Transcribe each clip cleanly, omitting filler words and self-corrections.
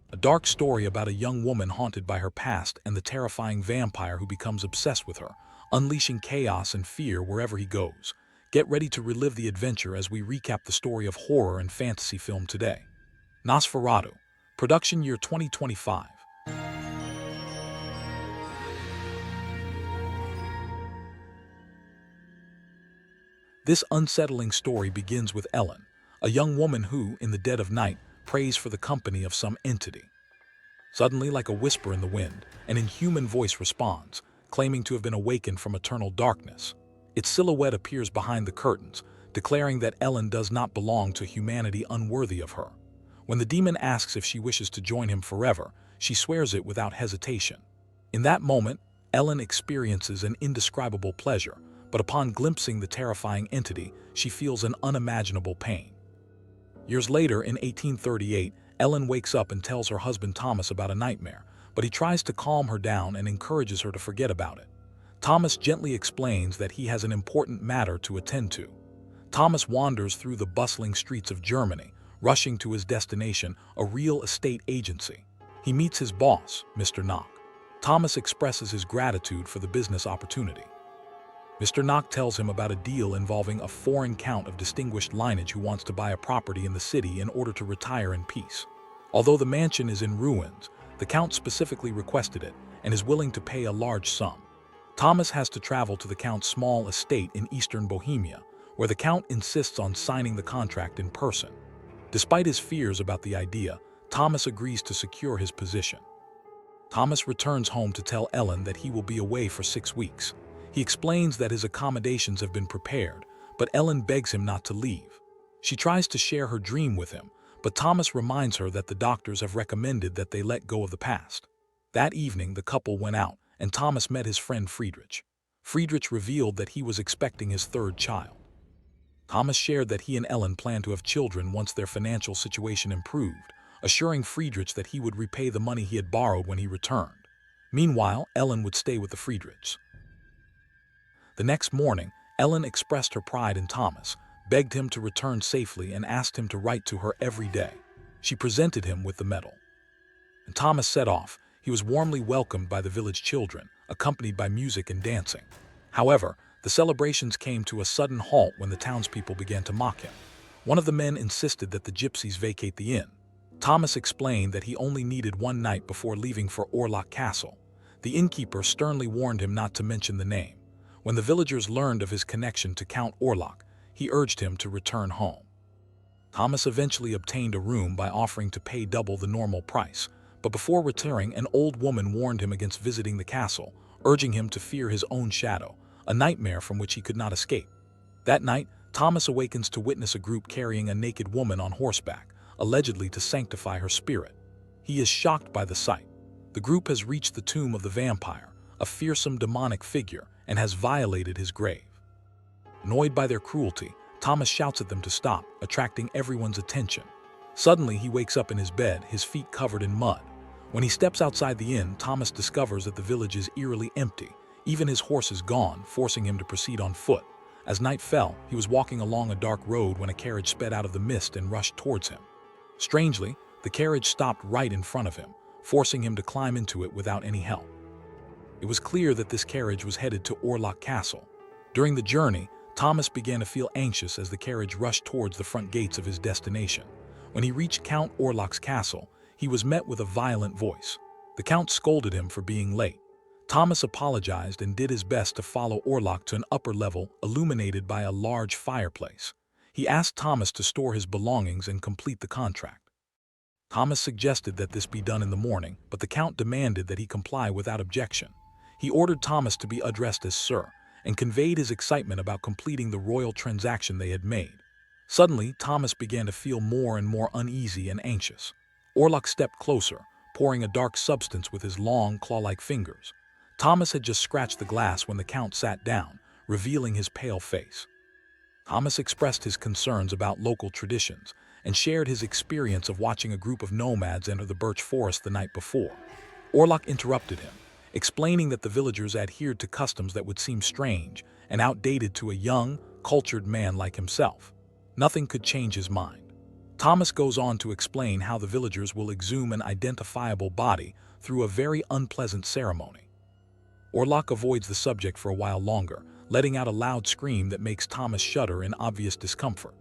a dark story about a young woman haunted by her past and the terrifying vampire who becomes obsessed with her, unleashing chaos and fear wherever he goes. Get ready to relive the adventure as we recap the story of horror and fantasy film today. Nosferatu, production year 2025. This unsettling story begins with Ellen, a young woman who, in the dead of night, prays for the company of some entity. Suddenly, like a whisper in the wind, an inhuman voice responds, claiming to have been awakened from eternal darkness. Its silhouette appears behind the curtains, declaring that Ellen does not belong to humanity unworthy of her. When the demon asks if she wishes to join him forever, she swears it without hesitation. In that moment, Ellen experiences an indescribable pleasure, but upon glimpsing the terrifying entity, she feels an unimaginable pain. Years later, in 1838, Ellen wakes up and tells her husband Thomas about a nightmare, but he tries to calm her down and encourages her to forget about it. Thomas gently explains that he has an important matter to attend to. Thomas wanders through the bustling streets of Germany, rushing to his destination, a real estate agency. He meets his boss, Mr. Knock. Thomas expresses his gratitude for the business opportunity. Mr. Knock tells him about a deal involving a foreign count of distinguished lineage who wants to buy a property in the city in order to retire in peace. Although the mansion is in ruins, the count specifically requested it and is willing to pay a large sum. Thomas has to travel to the count's small estate in eastern Bohemia, where the count insists on signing the contract in person. Despite his fears about the idea, Thomas agrees to secure his position. Thomas returns home to tell Ellen that he will be away for 6 weeks. He explains that his accommodations have been prepared, but Ellen begs him not to leave. She tries to share her dream with him, but Thomas reminds her that the doctors have recommended that they let go of the past. That evening, the couple went out, and Thomas met his friend Friedrich. Friedrich revealed that he was expecting his 3rd child. Thomas shared that he and Ellen planned to have children once their financial situation improved, assuring Friedrich that he would repay the money he had borrowed when he returned. Meanwhile, Ellen would stay with the Friedrichs. The next morning, Ellen expressed her pride in Thomas, begged him to return safely, and asked him to write to her every day. She presented him with the medal. And Thomas set off. He was warmly welcomed by the village children, accompanied by music and dancing. However, the celebrations came to a sudden halt when the townspeople began to mock him. One of the men insisted that the gypsies vacate the inn. Thomas explained that he only needed 1 night before leaving for Orlock Castle. The innkeeper sternly warned him not to mention the name. When the villagers learned of his connection to Count Orlock, he urged him to return home. Thomas eventually obtained a room by offering to pay double the normal price, but before retiring, an old woman warned him against visiting the castle, urging him to fear his own shadow, a nightmare from which he could not escape. That night, Thomas awakens to witness a group carrying a naked woman on horseback, allegedly to sanctify her spirit. He is shocked by the sight. The group has reached the tomb of the vampire, a fearsome demonic figure, and has violated his grave. Annoyed by their cruelty, Thomas shouts at them to stop, attracting everyone's attention. Suddenly, he wakes up in his bed, his feet covered in mud. When he steps outside the inn, Thomas discovers that the village is eerily empty. Even his horse is gone, forcing him to proceed on foot. As night fell, he was walking along a dark road when a carriage sped out of the mist and rushed towards him. Strangely, the carriage stopped right in front of him, forcing him to climb into it without any help. It was clear that this carriage was headed to Orlock Castle. During the journey, Thomas began to feel anxious as the carriage rushed towards the front gates of his destination. When he reached Count Orlock's castle, he was met with a violent voice. The Count scolded him for being late. Thomas apologized and did his best to follow Orlock to an upper level illuminated by a large fireplace. He asked Thomas to store his belongings and complete the contract. Thomas suggested that this be done in the morning, but the Count demanded that he comply without objection. He ordered Thomas to be addressed as Sir, and conveyed his excitement about completing the royal transaction they had made. Suddenly, Thomas began to feel more and more uneasy and anxious. Orlock stepped closer, pouring a dark substance with his long, claw-like fingers. Thomas had just scratched the glass when the Count sat down, revealing his pale face. Thomas expressed his concerns about local traditions and shared his experience of watching a group of nomads enter the birch forest the night before. Orlock interrupted him, explaining that the villagers adhered to customs that would seem strange and outdated to a young, cultured man like himself. Nothing could change his mind. Thomas goes on to explain how the villagers will exhume an identifiable body through a very unpleasant ceremony. Orlock avoids the subject for a while longer, letting out a loud scream that makes Thomas shudder in obvious discomfort.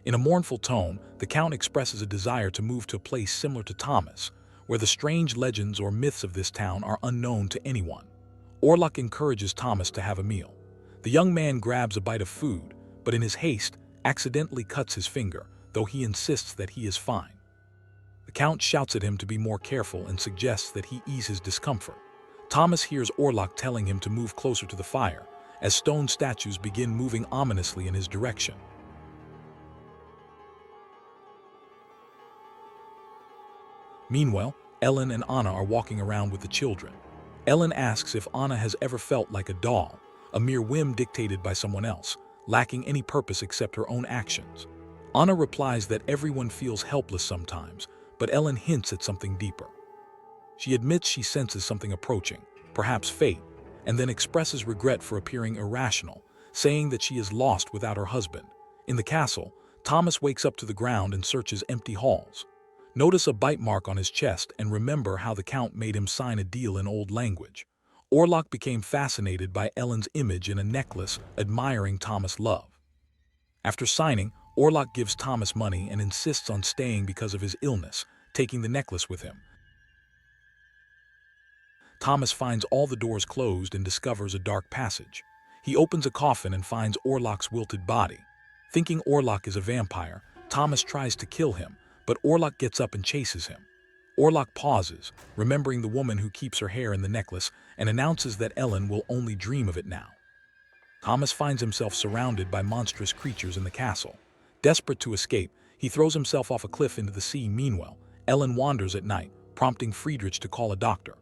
In a mournful tone, the Count expresses a desire to move to a place similar to Thomas, where the strange legends or myths of this town are unknown to anyone. Orlock encourages Thomas to have a meal. The young man grabs a bite of food, but in his haste, accidentally cuts his finger, though he insists that he is fine. The Count shouts at him to be more careful and suggests that he ease his discomfort. Thomas hears Orlock telling him to move closer to the fire, as stone statues begin moving ominously in his direction. Meanwhile, Ellen and Anna are walking around with the children. Ellen asks if Anna has ever felt like a doll, a mere whim dictated by someone else, lacking any purpose except her own actions. Anna replies that everyone feels helpless sometimes, but Ellen hints at something deeper. She admits she senses something approaching, perhaps fate, and then expresses regret for appearing irrational, saying that she is lost without her husband. In the castle, Thomas wakes up to the ground and searches empty halls. Notice a bite mark on his chest and remember how the Count made him sign a deal in old language. Orlock became fascinated by Ellen's image in a necklace, admiring Thomas' love. After signing, Orlock gives Thomas money and insists on staying because of his illness, taking the necklace with him. Thomas finds all the doors closed and discovers a dark passage. He opens a coffin and finds Orlock's wilted body. Thinking Orlock is a vampire, Thomas tries to kill him, but Orlock gets up and chases him. Orlock pauses, remembering the woman who keeps her hair in the necklace, and announces that Ellen will only dream of it now. Thomas finds himself surrounded by monstrous creatures in the castle. Desperate to escape, he throws himself off a cliff into the sea. Meanwhile, Ellen wanders at night, prompting Friedrich to call a doctor.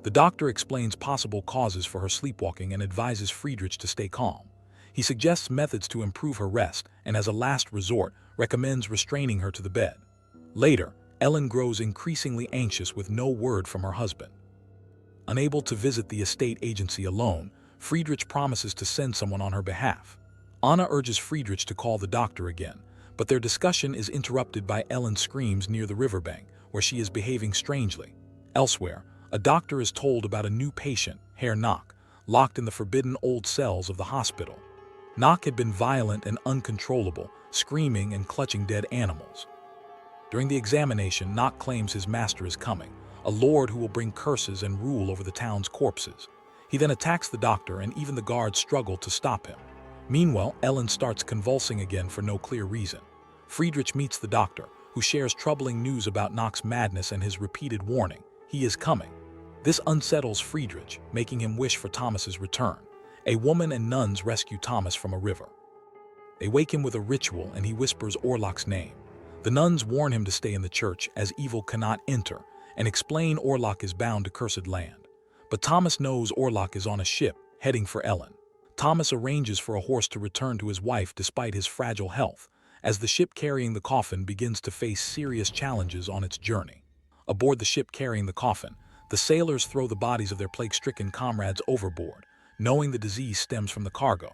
The doctor explains possible causes for her sleepwalking and advises Friedrich to stay calm. He suggests methods to improve her rest and, as a last resort, recommends restraining her to the bed. Later, Ellen grows increasingly anxious with no word from her husband. Unable to visit the estate agency alone, Friedrich promises to send someone on her behalf. Anna urges Friedrich to call the doctor again, but their discussion is interrupted by Ellen's screams near the riverbank, where she is behaving strangely. Elsewhere, a doctor is told about a new patient, Herr Knock, locked in the forbidden old cells of the hospital. Knock had been violent and uncontrollable, screaming and clutching dead animals. During the examination, Knock claims his master is coming, a lord who will bring curses and rule over the town's corpses. He then attacks the doctor, and even the guards struggle to stop him. Meanwhile, Ellen starts convulsing again for no clear reason. Friedrich meets the doctor, who shares troubling news about Knock's madness and his repeated warning, he is coming. This unsettles Friedrich, making him wish for Thomas's return. A woman and nuns rescue Thomas from a river. They wake him with a ritual, and he whispers Orlock's name. The nuns warn him to stay in the church, as evil cannot enter, and explain Orlock is bound to cursed land. But Thomas knows Orlock is on a ship, heading for Ellen. Thomas arranges for a horse to return to his wife despite his fragile health, as the ship carrying the coffin begins to face serious challenges on its journey. Aboard the ship carrying the coffin, the sailors throw the bodies of their plague-stricken comrades overboard, knowing the disease stems from the cargo.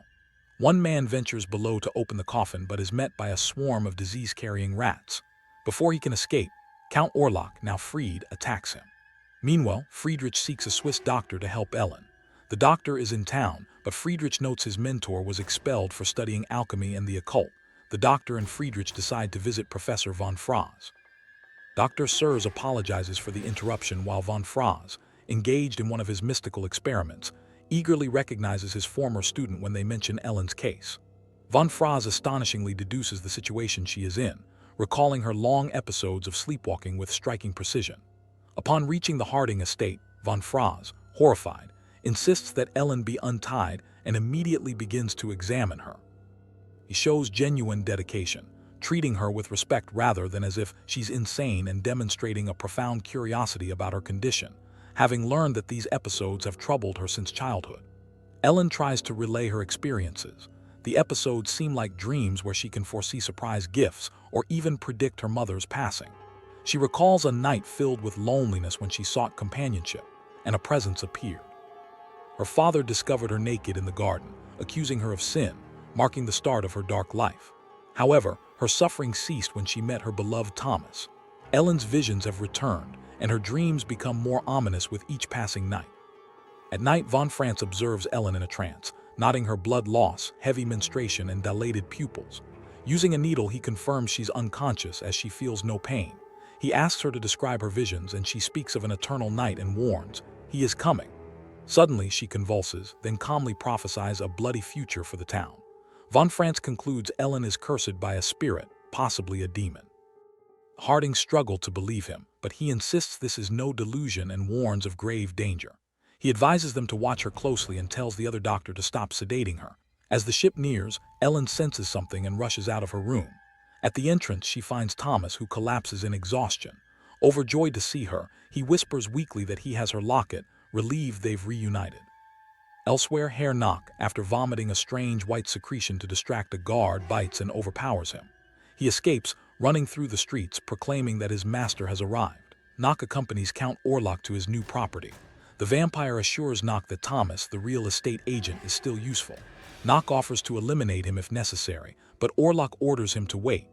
One man ventures below to open the coffin but is met by a swarm of disease-carrying rats. Before he can escape, Count Orlock, now freed, attacks him. Meanwhile, Friedrich seeks a Swiss doctor to help Ellen. The doctor is in town, but Friedrich notes his mentor was expelled for studying alchemy and the occult. The doctor and Friedrich decide to visit Professor von Franz. Dr. Sears apologizes for the interruption while von Franz, engaged in one of his mystical experiments, eagerly recognizes his former student when they mention Ellen's case. Von Franz astonishingly deduces the situation she is in, recalling her long episodes of sleepwalking with striking precision. Upon reaching the Harding estate, von Franz, horrified, insists that Ellen be untied and immediately begins to examine her. He shows genuine dedication, treating her with respect rather than as if she's insane and demonstrating a profound curiosity about her condition, having learned that these episodes have troubled her since childhood. Ellen tries to relay her experiences. The episodes seem like dreams where she can foresee surprise gifts or even predict her mother's passing. She recalls a night filled with loneliness when she sought companionship, and a presence appeared. Her father discovered her naked in the garden, accusing her of sin, marking the start of her dark life. However, Her suffering ceased when she met her beloved Thomas. Ellen's visions have returned, and her dreams become more ominous with each passing night. At night, Von Franz observes Ellen in a trance, noting her blood loss, heavy menstruation, and dilated pupils. Using a needle, he confirms she's unconscious as she feels no pain. He asks her to describe her visions, and she speaks of an eternal night and warns, "He is coming." Suddenly, she convulses, then calmly prophesies a bloody future for the town. Von Franz concludes Ellen is cursed by a spirit, possibly a demon. Harding struggles to believe him, but he insists this is no delusion and warns of grave danger. He advises them to watch her closely and tells the other doctor to stop sedating her. As the ship nears, Ellen senses something and rushes out of her room. At the entrance, she finds Thomas, who collapses in exhaustion. Overjoyed to see her, he whispers weakly that he has her locket, relieved they've reunited. Elsewhere, Herr Nock, after vomiting a strange white secretion to distract a guard, bites and overpowers him. He escapes, running through the streets, proclaiming that his master has arrived. Nock accompanies Count Orlock to his new property. The vampire assures Nock that Thomas, the real estate agent, is still useful. Nock offers to eliminate him if necessary, but Orlock orders him to wait.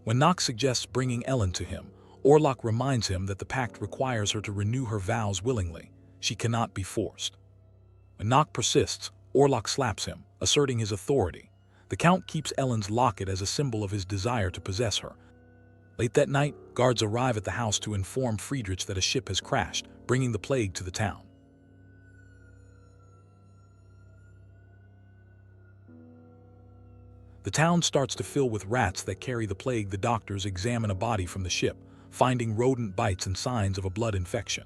When Nock suggests bringing Ellen to him, Orlock reminds him that the pact requires her to renew her vows willingly. She cannot be forced. When Nock persists, Orlock slaps him, asserting his authority. The Count keeps Ellen's locket as a symbol of his desire to possess her. Late that night, guards arrive at the house to inform Friedrich that a ship has crashed, bringing the plague to the town. The town starts to fill with rats that carry the plague. The doctors examine a body from the ship, finding rodent bites and signs of a blood infection.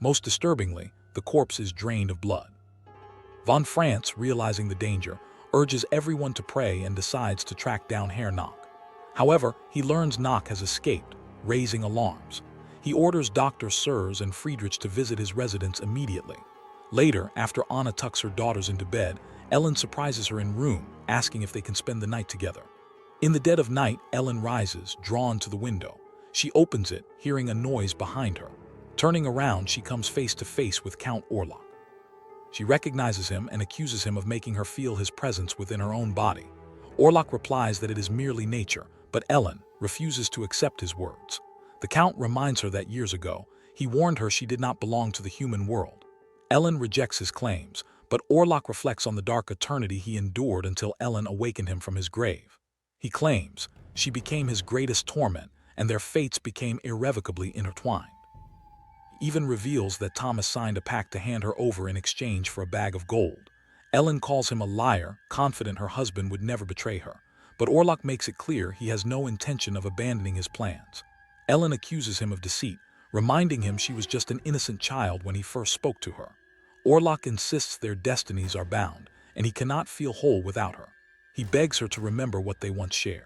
Most disturbingly, the corpse is drained of blood. Von Franz, realizing the danger, urges everyone to pray and decides to track down Herr Nock. However, he learns Nock has escaped, raising alarms. He orders Dr. Sears and Friedrich to visit his residence immediately. Later, after Anna tucks her daughters into bed, Ellen surprises her in room, asking if they can spend the night together. In the dead of night, Ellen rises, drawn to the window. She opens it, hearing a noise behind her. Turning around, she comes face to face with Count Orlock. She recognizes him and accuses him of making her feel his presence within her own body. Orlock replies that it is merely nature, but Ellen refuses to accept his words. The Count reminds her that years ago, he warned her she did not belong to the human world. Ellen rejects his claims, but Orlock reflects on the dark eternity he endured until Ellen awakened him from his grave. He claims she became his greatest torment, and their fates became irrevocably intertwined. He even reveals that Thomas signed a pact to hand her over in exchange for a bag of gold. Ellen calls him a liar, confident her husband would never betray her, but Orlock makes it clear he has no intention of abandoning his plans. Ellen accuses him of deceit, reminding him she was just an innocent child when he first spoke to her. Orlock insists their destinies are bound, and he cannot feel whole without her. He begs her to remember what they once shared.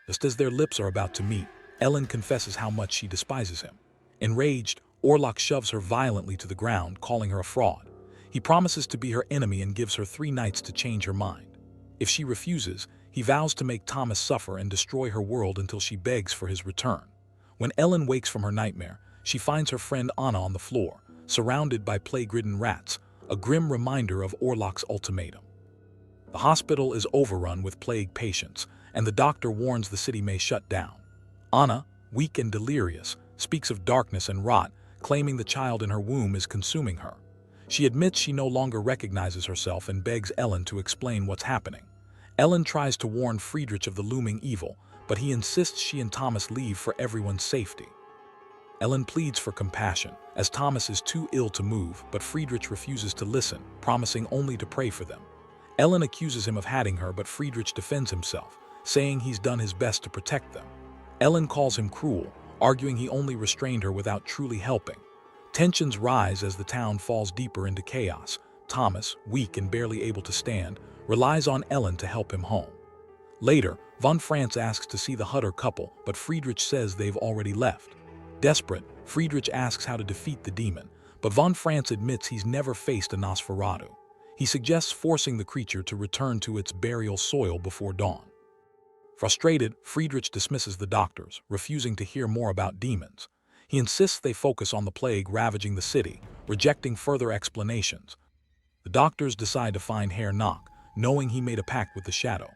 Just as their lips are about to meet, Ellen confesses how much she despises him. Enraged, Orlock shoves her violently to the ground, calling her a fraud. He promises to be her enemy and gives her 3 nights to change her mind. If she refuses, he vows to make Thomas suffer and destroy her world until she begs for his return. When Ellen wakes from her nightmare, she finds her friend Anna on the floor, surrounded by plague-ridden rats, a grim reminder of Orlock's ultimatum. The hospital is overrun with plague patients, and the doctor warns the city may shut down. Anna, weak and delirious, speaks of darkness and rot, claiming the child in her womb is consuming her. She admits she no longer recognizes herself and begs Ellen to explain what's happening. Ellen tries to warn Friedrich of the looming evil, but he insists she and Thomas leave for everyone's safety. Ellen pleads for compassion, as Thomas is too ill to move, but Friedrich refuses to listen, promising only to pray for them. Ellen accuses him of hatting her, but Friedrich defends himself, saying he's done his best to protect them. Ellen calls him cruel, arguing he only restrained her without truly helping. Tensions rise as the town falls deeper into chaos. Thomas, weak and barely able to stand, relies on Ellen to help him home. Later, von Franz asks to see the Hutter couple, but Friedrich says they've already left. Desperate, Friedrich asks how to defeat the demon, but von Franz admits he's never faced a Nosferatu. He suggests forcing the creature to return to its burial soil before dawn. Frustrated, Friedrich dismisses the doctors, refusing to hear more about demons. He insists they focus on the plague ravaging the city, rejecting further explanations. The doctors decide to find Herr Nock, knowing he made a pact with the shadow.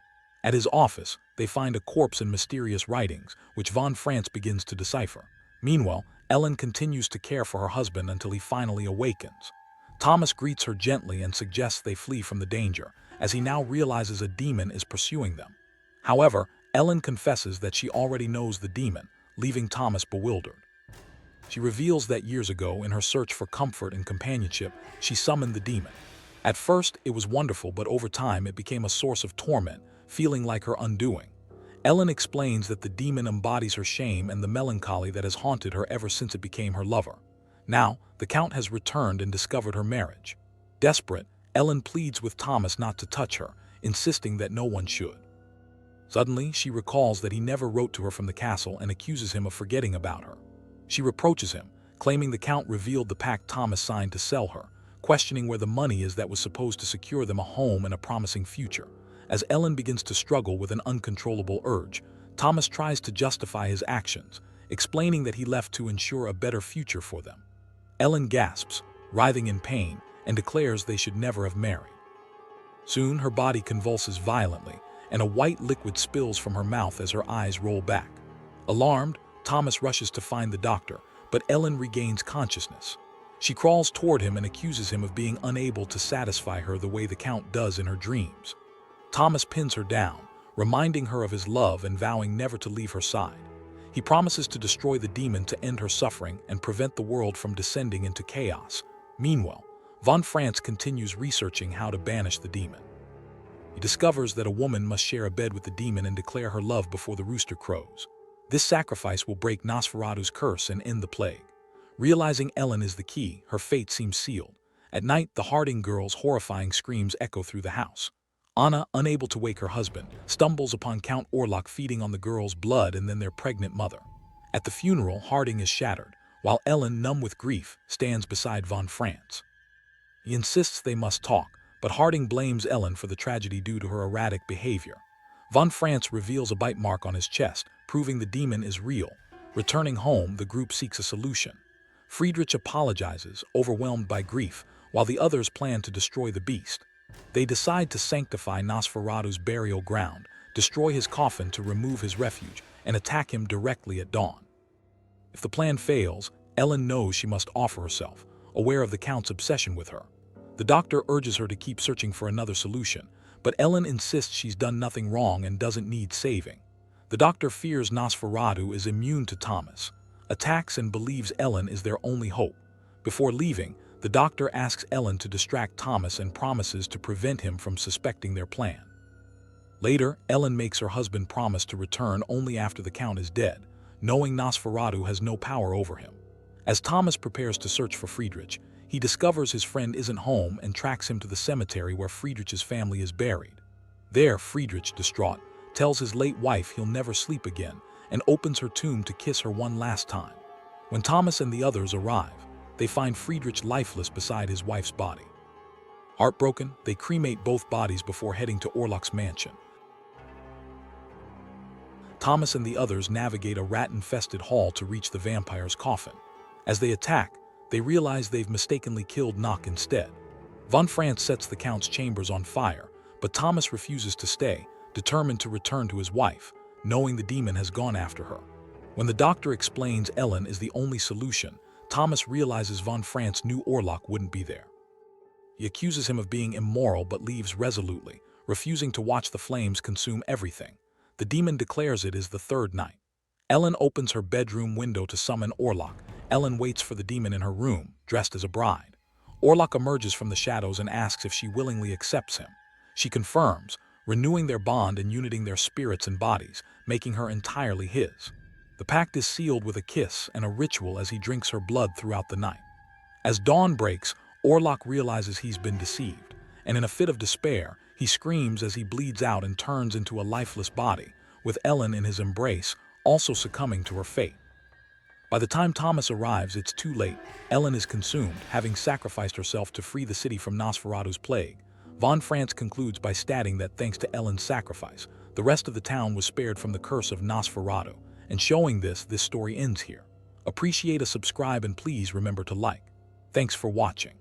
At his office, they find a corpse and mysterious writings, which Von France begins to decipher. Meanwhile, Ellen continues to care for her husband until he finally awakens. Thomas greets her gently and suggests they flee from the danger, as he now realizes a demon is pursuing them. However, Ellen confesses that she already knows the demon, leaving Thomas bewildered. She reveals that years ago, in her search for comfort and companionship, she summoned the demon. At first, it was wonderful, but over time it became a source of torment, feeling like her undoing. Ellen explains that the demon embodies her shame and the melancholy that has haunted her ever since it became her lover. Now, the Count has returned and discovered her marriage. Desperate, Ellen pleads with Thomas not to touch her, insisting that no one should. Suddenly, she recalls that he never wrote to her from the castle and accuses him of forgetting about her. She reproaches him, claiming the Count revealed the pact Thomas signed to sell her, questioning where the money is that was supposed to secure them a home and a promising future. As Ellen begins to struggle with an uncontrollable urge, Thomas tries to justify his actions, explaining that he left to ensure a better future for them. Ellen gasps, writhing in pain, and declares they should never have married. Soon, her body convulses violently, and a white liquid spills from her mouth as her eyes roll back. Alarmed, Thomas rushes to find the doctor, but Ellen regains consciousness. She crawls toward him and accuses him of being unable to satisfy her the way the Count does in her dreams. Thomas pins her down, reminding her of his love and vowing never to leave her side. He promises to destroy the demon to end her suffering and prevent the world from descending into chaos. Meanwhile, Von France continues researching how to banish the demon. He discovers that a woman must share a bed with the demon and declare her love before the rooster crows. This sacrifice will break Nosferatu's curse and end the plague. Realizing Ellen is the key, her fate seems sealed. At night, the Harding girls' horrifying screams echo through the house. Anna, unable to wake her husband, stumbles upon Count Orlock feeding on the girls' blood and then their pregnant mother. At the funeral, Harding is shattered, while Ellen, numb with grief, stands beside Von France. He insists they must talk, but Harding blames Ellen for the tragedy due to her erratic behavior. Von France reveals a bite mark on his chest, proving the demon is real. Returning home, the group seeks a solution. Friedrich apologizes, overwhelmed by grief, while the others plan to destroy the beast. They decide to sanctify Nosferatu's burial ground, destroy his coffin to remove his refuge, and attack him directly at dawn. If the plan fails, Ellen knows she must offer herself, aware of the Count's obsession with her. The doctor urges her to keep searching for another solution, but Ellen insists she's done nothing wrong and doesn't need saving. The doctor fears Nosferatu is immune to Thomas, attacks and believes Ellen is their only hope. Before leaving, the doctor asks Ellen to distract Thomas and promises to prevent him from suspecting their plan. Later, Ellen makes her husband promise to return only after the Count is dead, knowing Nosferatu has no power over him. As Thomas prepares to search for Friedrich, he discovers his friend isn't home and tracks him to the cemetery where Friedrich's family is buried. There, Friedrich, distraught, tells his late wife he'll never sleep again and opens her tomb to kiss her one last time. When Thomas and the others arrive, they find Friedrich lifeless beside his wife's body. Heartbroken, they cremate both bodies before heading to Orlock's mansion. Thomas and the others navigate a rat-infested hall to reach the vampire's coffin. As they attack, they realize they've mistakenly killed Nock instead. Von France sets the Count's chambers on fire, but Thomas refuses to stay, determined to return to his wife, knowing the demon has gone after her. When the doctor explains Ellen is the only solution, Thomas realizes Von France knew Orlock wouldn't be there. He accuses him of being immoral but leaves resolutely, refusing to watch the flames consume everything. The demon declares it is the third night. Ellen opens her bedroom window to summon Orlock. Ellen waits for the demon in her room, dressed as a bride. Orlock emerges from the shadows and asks if she willingly accepts him. She confirms, renewing their bond and uniting their spirits and bodies, making her entirely his. The pact is sealed with a kiss and a ritual as he drinks her blood throughout the night. As dawn breaks, Orlock realizes he's been deceived, and in a fit of despair, he screams as he bleeds out and turns into a lifeless body, with Ellen in his embrace, also succumbing to her fate. By the time Thomas arrives, it's too late. Ellen is consumed, having sacrificed herself to free the city from Nosferatu's plague. Von France concludes by stating that thanks to Ellen's sacrifice, the rest of the town was spared from the curse of Nosferatu. And showing this story ends here. Appreciate a subscribe and please remember to like. Thanks for watching.